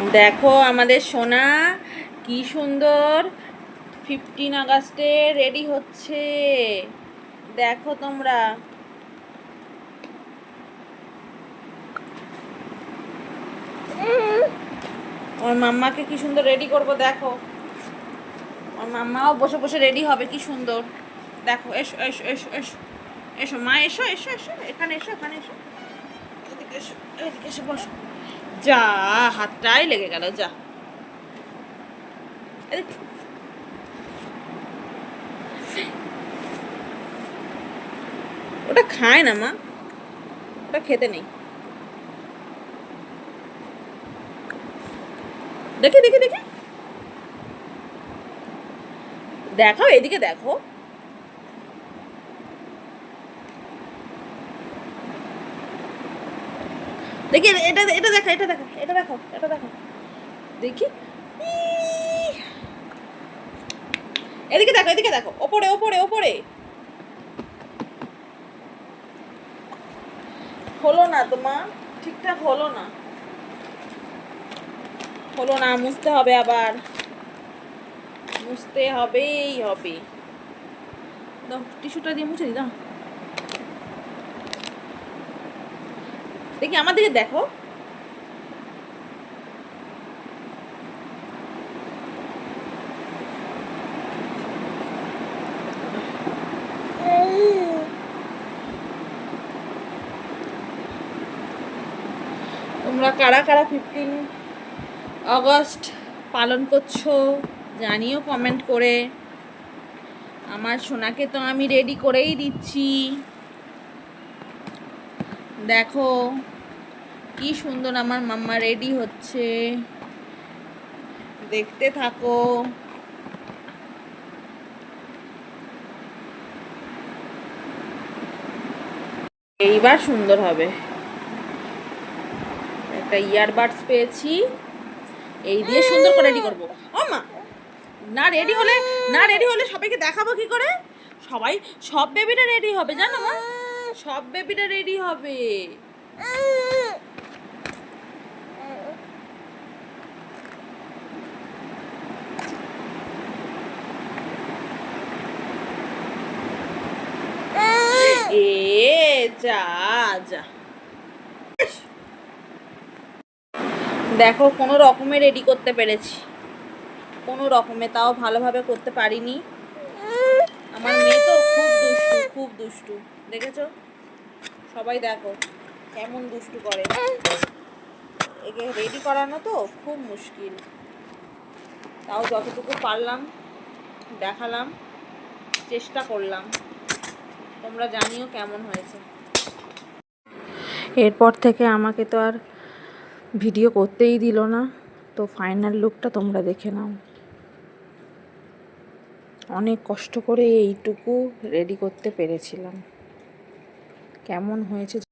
দেখো আমাদের সোনা কি সুন্দর 15 আগস্টে রেডি হচ্ছে। দেখো তোমরা, ওর মাম্মাকে কি সুন্দর রেডি করব। দেখো ওর মাম্মাও বসে বসে রেডি হবে, কি সুন্দর। দেখো, এসো এসো এসো এসো এসো মা, এসো এসো এসো, এখানে এসো, এখানে এসো, এদিকে এসো, এদিকে এসে বসো। যা, হাতটাই লেগে গেল, যা। ওটা খায় না মা, ওটা খেতে নেই। দেখি দেখি দেখি, দেখো এদিকে দেখো। দেখি, এটা এটা দেখো, এটা দেখো, এটা দেখো, এটা দেখো, দেখি। এদিকে দেখো, এদিকে দেখো, ওপরে ওপরে ওপরে। হলো না তোমার, ঠিকঠাক হলো না, হলো না। মুছতে হবে, আবার মুছতে হবেই হবে। দাও টিস্যুটা দিয়ে মুছে দি, দাও। দেখি আমার দিকে দেখো। তোমরা কারা কারা 15 আগস্ট পালন করছো জানিও কমেন্ট করে। আমার সোনাকে তো আমি রেডি করেই দিচ্ছি। দেখো কি সুন্দর আমার মাম্মা রেডি হচ্ছে, দেখতে থাকো। এইবার সুন্দর হবে। একটা ইয়ারবাডস পেয়েছি, এই দিয়ে সুন্দর করে রেডি করবো। ও মা, না রেডি হলে, না রেডি হলে সবাইকে দেখাবো কি করে? সবাই, সব বেবিরা রেডি হবে জানো মা, সব বেবিরা রেডি হবে। যা যা, দেখো কোনো রকমে রেডি করতে পেরেছি, কোনো রকমে, তাও ভালোভাবে করতে পারিনি। আমার মেয়ে তো খুব দুষ্টু, খুব দুষ্টু, দেখেছো? সবাই দেখো কেমন দুষ্টু করে। একে রেডি করানো তো খুব মুশকিল, তাও যতটুকু পারলাম দেখালাম, চেষ্টা করলাম। তোমরা জানিও কেমন হয়েছে। এরপর থেকে আমাকে তো আর ভিডিও করতেই দিল না, তো ফাইনাল লুকটা তোমরা দেখে নাও। অনেক কষ্ট করে এইটুকু রেডি করতে পেরেছিলাম, কেমন হয়েছে